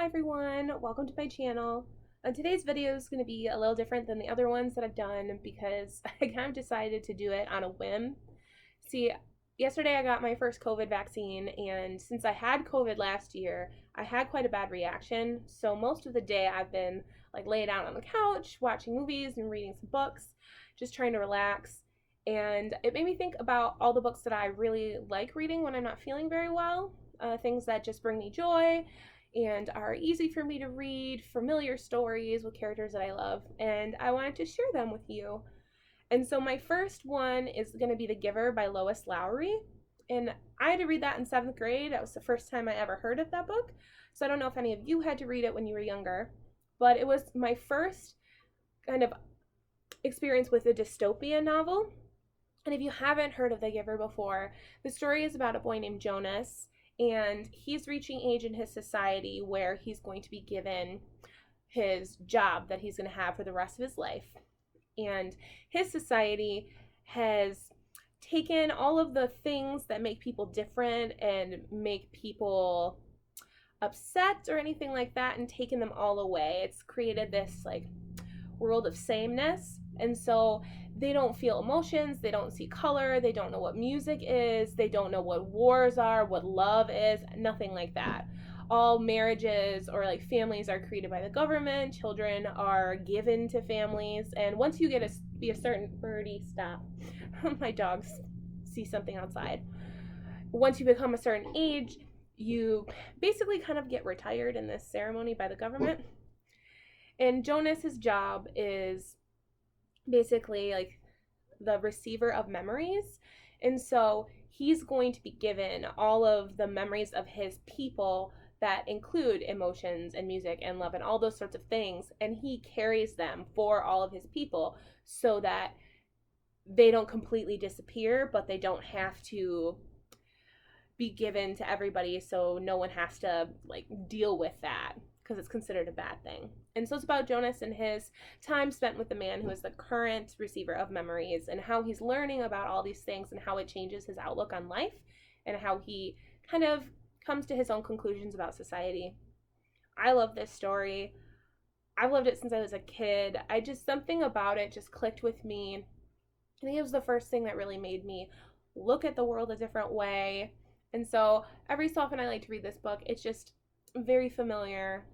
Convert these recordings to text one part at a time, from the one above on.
Hi everyone, welcome to my channel. Today's video is going to be a little different than the other ones that I've done because I kind of decided to do it on a whim. See, yesterday I got my first COVID vaccine, and since I had COVID last year, I had quite a bad reaction. So most of the day I've been like laying down on the couch, watching movies and reading some books, just trying to relax. And it made me think about all the books that I really like reading when I'm not feeling very well, things that just bring me joy and are easy for me to read, familiar stories with characters that I love, and I wanted to share them with you. And so my first one is going to be The Giver by Lois Lowry, and I had to read that in 7th grade. That was the first time I ever heard of that book, so I don't know if any of you had to read it when you were younger, but it was my first kind of experience with a dystopian novel. And if you haven't heard of The Giver before, the story is about a boy named Jonas, and he's reaching age in his society where he's going to be given his job that he's going to have for the rest of his life. And his society has taken all of the things that make people different and make people upset or anything like that and taken them all away. It's created this like world of sameness. And so they don't feel emotions, they don't see color, they don't know what music is, they don't know what wars are, what love is, nothing like that. All marriages or like families are created by the government, children are given to families, and once you get to be a certain birdie, stop. My dogs see something outside. Once you become a certain age, you basically kind of get retired in this ceremony by the government. And Jonas's job is basically like the receiver of memories, and so he's going to be given all of the memories of his people that include emotions and music and love and all those sorts of things, and he carries them for all of his people so that they don't completely disappear, but they don't have to be given to everybody, so no one has to like deal with that because it's considered a bad thing. And so it's about Jonas and his time spent with the man who is the current receiver of memories, and how he's learning about all these things and how it changes his outlook on life and how he kind of comes to his own conclusions about society. I love this story. I've loved it since I was a kid. Something about it just clicked with me. I think it was the first thing that really made me look at the world a different way. And so every so often I like to read this book. It's just very familiar.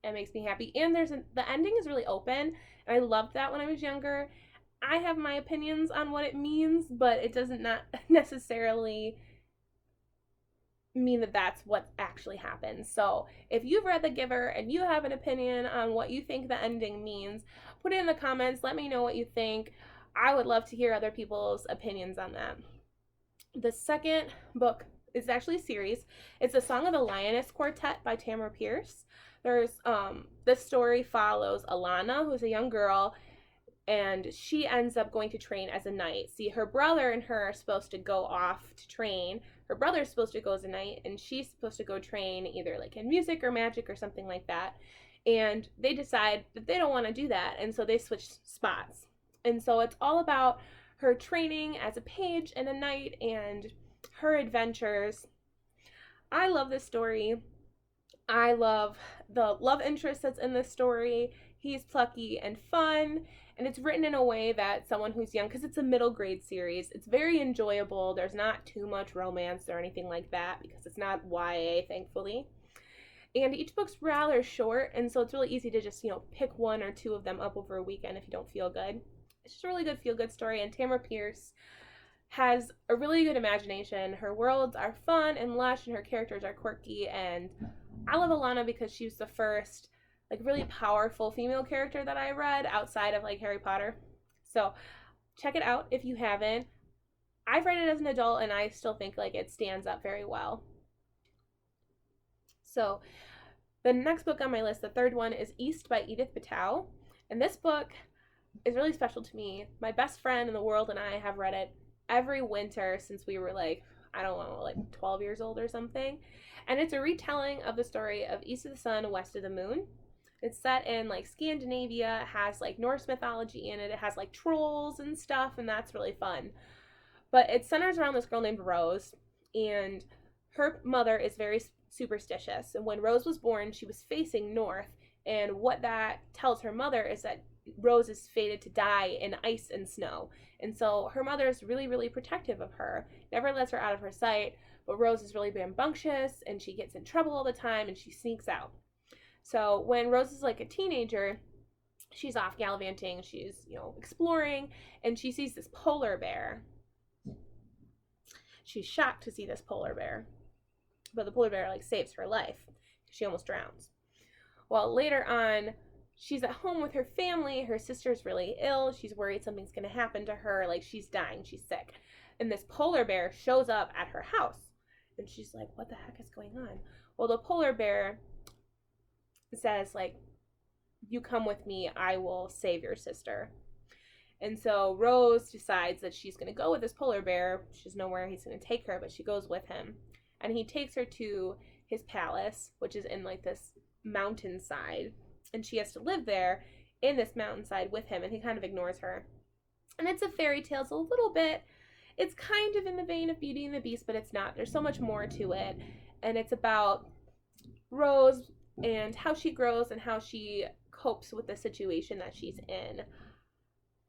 It makes me happy, and the ending is really open, and I loved that when I was younger. I have my opinions on what it means, but it doesn't not necessarily mean that that's what actually happens. So if you've read The Giver and you have an opinion on what you think the ending means, put it in the comments. Let me know what you think. I would love to hear other people's opinions on that. The second book is actually a series. It's The Song of the Lioness Quartet by Tamora Pierce. This story follows Alana, who's a young girl, and she ends up going to train as a knight. See, her brother and her are supposed to go off to train. Her brother's supposed to go as a knight, and she's supposed to go train either like in music or magic or something like that. And they decide that they don't want to do that, and so they switch spots. And so it's all about her training as a page and a knight and her adventures. I love this story. I love the love interest that's in this story. He's plucky and fun, and it's written in a way that someone who's young, because it's a middle grade series, it's very enjoyable. There's not too much romance or anything like that because it's not YA, thankfully. And each book's rather short, and so it's really easy to just, pick one or two of them up over a weekend if you don't feel good. It's just a really good feel-good story, and Tamora Pierce has a really good imagination. Her worlds are fun and lush, and her characters are quirky, and I love Alana because she was the first like really powerful female character that I read outside of like Harry Potter. So check it out if you haven't. I've read it as an adult, and I still think like it stands up very well. So the next book on my list, the third one, is East by Edith Pattou, and this book is really special to me. My best friend in the world and I have read it every winter since we were like, I don't know, like 12 years old or something. And it's a retelling of the story of East of the Sun, West of the Moon. It's set in like Scandinavia. It has like Norse mythology in it. It has like trolls and stuff, and that's really fun. But it centers around this girl named Rose, and her mother is very superstitious. And when Rose was born, she was facing north. And what that tells her mother is that Rose is fated to die in ice and snow. And so her mother is really, really protective of her, never lets her out of her sight. But Rose is really rambunctious, and she gets in trouble all the time, and she sneaks out. So when Rose is like a teenager, she's off gallivanting, she's, exploring, and she sees this polar bear. She's shocked to see this polar bear, but the polar bear saves her life. She almost drowns. Well, later on, she's at home with her family. Her sister's really ill. She's worried something's going to happen to her. She's dying. She's sick. And this polar bear shows up at her house. And she's like, what the heck is going on? Well, the polar bear says, you come with me, I will save your sister. And so Rose decides that she's going to go with this polar bear. She doesn't know where he's going to take her, but she goes with him. And he takes her to his palace, which is in this mountainside. And she has to live there in this mountainside with him, and he kind of ignores her. And it's a fairy tale. It's a little bit, it's kind of in the vein of Beauty and the Beast, but it's not. There's so much more to it. And it's about Rose and how she grows and how she copes with the situation that she's in.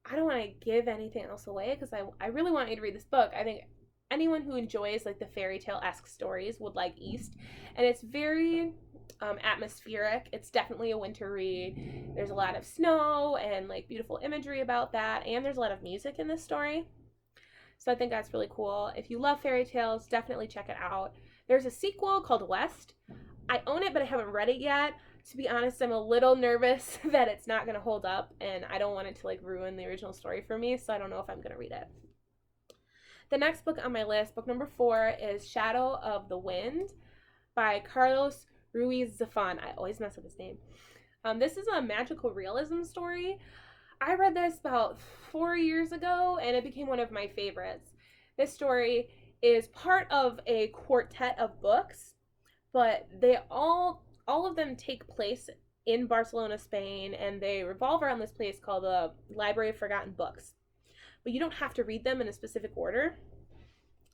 I don't want to give anything else away because I really want you to read this book. I think anyone who enjoys the fairy tale-esque stories would like East. And it's very atmospheric. It's definitely a winter read. There's a lot of snow and beautiful imagery about that. And there's a lot of music in this story. So I think that's really cool. If you love fairy tales, definitely check it out. There's a sequel called West. I own it, but I haven't read it yet. To be honest, I'm a little nervous that it's not going to hold up, and I don't want it to ruin the original story for me, so I don't know if I'm going to read it. The next book on my list, book number 4, is Shadow of the Wind by Carlos Ruiz Zafon. I always mess up his name. This is a magical realism story. I read this about 4 years ago, and it became one of my favorites. This story is part of a quartet of books, but they all of them take place in Barcelona, Spain, and they revolve around this place called the Library of Forgotten Books. But you don't have to read them in a specific order.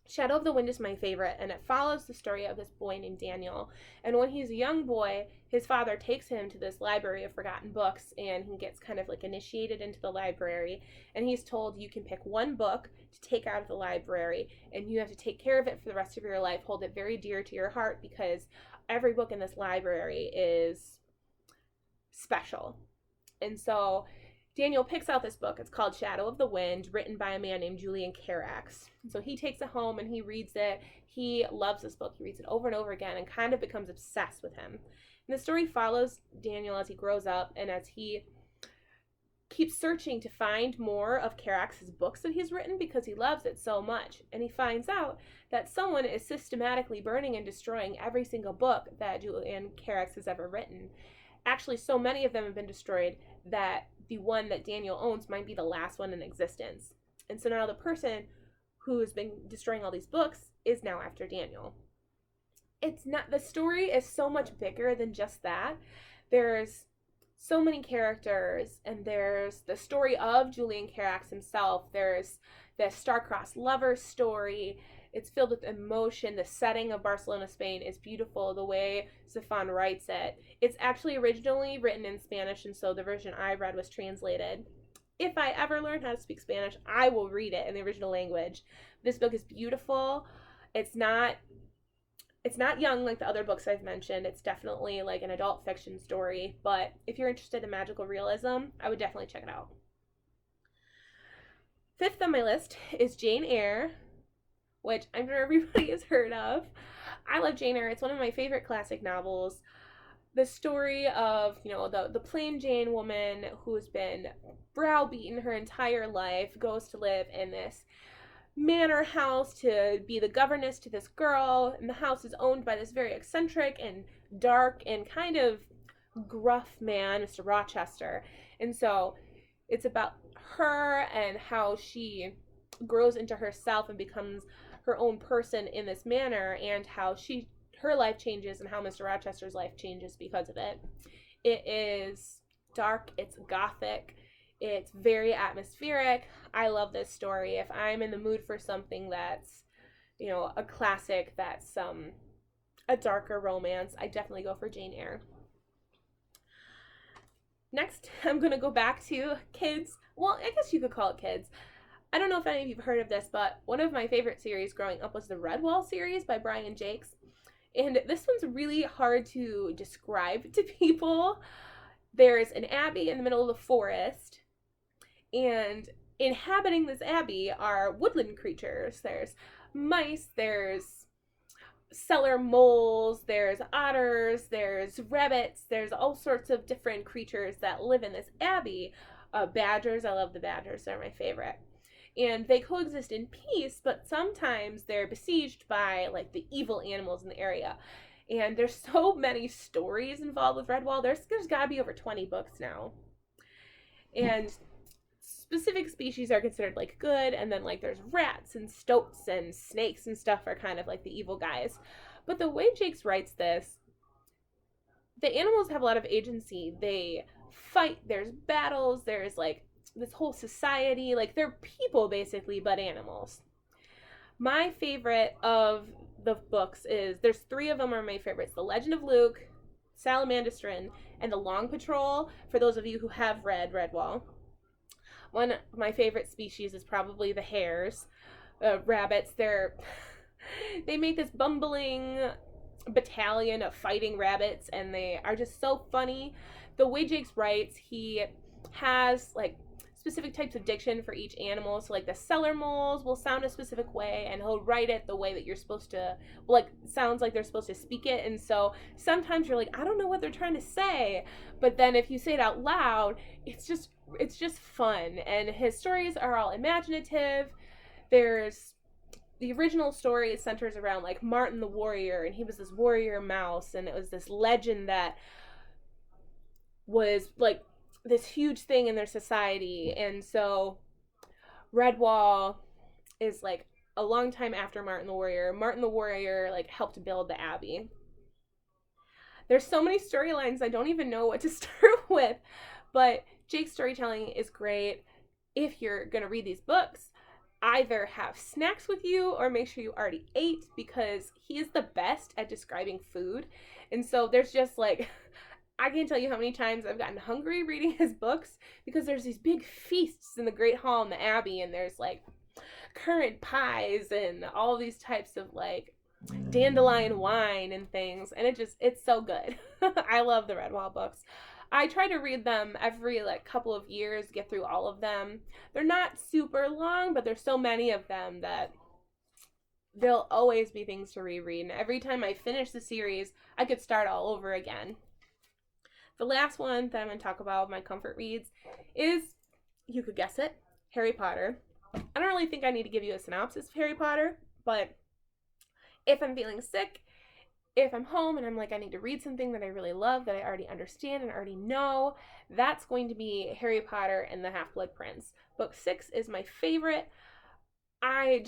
Shadow of the Wind is my favorite, and it follows the story of this boy named Daniel. And when he's a young boy, his father takes him to this Library of Forgotten Books, and he gets kind of initiated into the library, and he's told you can pick one book to take out of the library, and you have to take care of it for the rest of your life, hold it very dear to your heart, because every book in this library is special. And so Daniel picks out this book. It's called Shadow of the Wind, written by a man named Julian Carax. So he takes it home and he reads it. He loves this book. He reads it over and over again and kind of becomes obsessed with him. And the story follows Daniel as he grows up and as he keeps searching to find more of Carax's books that he's written because he loves it so much. And he finds out that someone is systematically burning and destroying every single book that Julian Carax has ever written. Actually, so many of them have been destroyed that the one that Daniel owns might be the last one in existence. And so now the person who's been destroying all these books is now after Daniel. It's not, the story is so much bigger than just that. There's so many characters, and there's the story of Julian Carax himself. There's the star-crossed lover story. It's filled with emotion. The setting of Barcelona, Spain is beautiful. The way Zafon writes it. It's actually originally written in Spanish, and so the version I read was translated. If I ever learn how to speak Spanish, I will read it in the original language. This book is beautiful. It's not young like the other books I've mentioned. It's definitely an adult fiction story, but if you're interested in magical realism, I would definitely check it out. 5th on my list is Jane Eyre, which I'm sure everybody has heard of. I love Jane Eyre. It's one of my favorite classic novels. The story of, the plain Jane woman who's been browbeaten her entire life, goes to live in this manor house to be the governess to this girl, and the house is owned by this very eccentric and dark and kind of gruff man, Mr. Rochester. And so it's about her and how she grows into herself and becomes her own person in this manor, and how her life changes and how Mr. Rochester's life changes because of it. It is dark, it's gothic, it's very atmospheric. I love this story. If I'm in the mood for something that's, a classic that's a darker romance, I definitely go for Jane Eyre. Next, I'm going to go back to kids. Well, I guess you could call it kids. I don't know if any of you have heard of this, but one of my favorite series growing up was the Redwall series by Brian Jaques. And this one's really hard to describe to people. There's an abbey in the middle of the forest, and inhabiting this abbey are woodland creatures. There's mice, there's cellar moles, there's otters, there's rabbits, there's all sorts of different creatures that live in this abbey. Badgers, I love the badgers, they're my favorite. And they coexist in peace, but sometimes they're besieged by like the evil animals in the area. And there's so many stories involved with Redwall. There's got to be over 20 books now. And specific species are considered like good, and then like there's rats and stoats and snakes and stuff are kind of like the evil guys. But the way Jaques writes this, the animals have a lot of agency. They fight, there's battles, there's like this whole society, like they're people basically, but animals. My favorite of the books is, there's 3 of them are my favorites: The Legend of Luke, Salamandastron, and The Long Patrol, for those of you who have read Redwall. One of my favorite species is probably the hares. Rabbits, they make this bumbling battalion of fighting rabbits, and they are just so funny. The way Jaques writes, he has like specific types of diction for each animal. So like the cellar moles will sound a specific way, and he'll write it the way that you're supposed to, like, sounds like they're supposed to speak it. And so sometimes you're like, I don't know what they're trying to say, but then if you say it out loud, it's just fun. And his stories are all imaginative. There's the original story centers around like Martin the warrior, and he was this warrior mouse, and it was this legend that was like this huge thing in their society. And so Redwall is like a long time after Martin the warrior. Martin the warrior like helped build the abbey. There's so many storylines I don't even know what to start with, but Jake's storytelling is great. If you're gonna read these books, either have snacks with you or make sure you already ate, because he is the best at describing food. And so there's just like, I can't tell you how many times I've gotten hungry reading his books, because there's these big feasts in the Great Hall in the Abbey, and there's like currant pies and all these types of like dandelion wine and things, and it's so good. I love the Redwall books. I try to read them every like couple of years, get through all of them. They're not super long, but there's so many of them that there'll always be things to reread, and every time I finish the series, I could start all over again. The last one that I'm going to talk about, my comfort reads, is, you could guess it, Harry Potter. I don't really think I need to give you a synopsis of Harry Potter, but if I'm feeling sick, if I'm home and I'm like, I need to read something that I really love, that I already understand and already know, that's going to be Harry Potter and the Half-Blood Prince. Book 6 is my favorite. I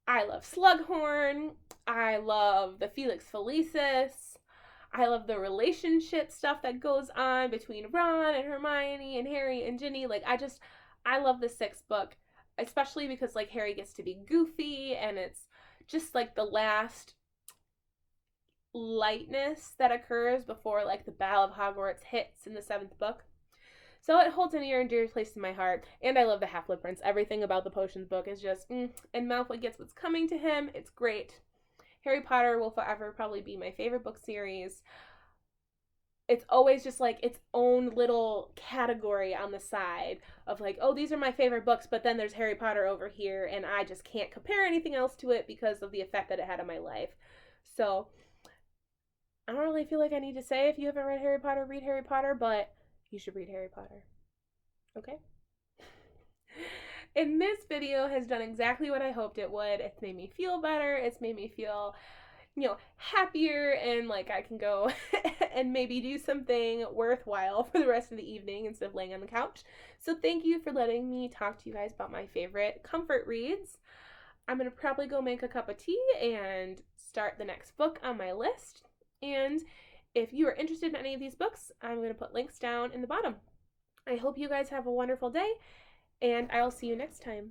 love Slughorn. I love the Felix Felicis. I love the relationship stuff that goes on between Ron and Hermione and Harry and Ginny. Like, I love the 6th book, especially because like Harry gets to be goofy, and it's just like the last lightness that occurs before like the Battle of Hogwarts hits in the 7th book. So it holds a near and dear place in my heart, and I love the Half-Blood Prince. Everything about the potions book is just, and Malfoy gets what's coming to him. It's great. Harry Potter will forever probably be my favorite book series. It's always just like its own little category on the side of like, oh, these are my favorite books, but then there's Harry Potter over here, and I just can't compare anything else to it because of the effect that it had on my life. So I don't really feel like I need to say, if you haven't read Harry Potter, read Harry Potter, but you should read Harry Potter. Okay? And this video has done exactly what I hoped it would. It's made me feel better. It's made me feel, happier, and like I can go and maybe do something worthwhile for the rest of the evening instead of laying on the couch. So thank you for letting me talk to you guys about my favorite comfort reads. I'm going to probably go make a cup of tea and start the next book on my list. And if you are interested in any of these books, I'm going to put links down in the bottom. I hope you guys have a wonderful day, and I'll see you next time.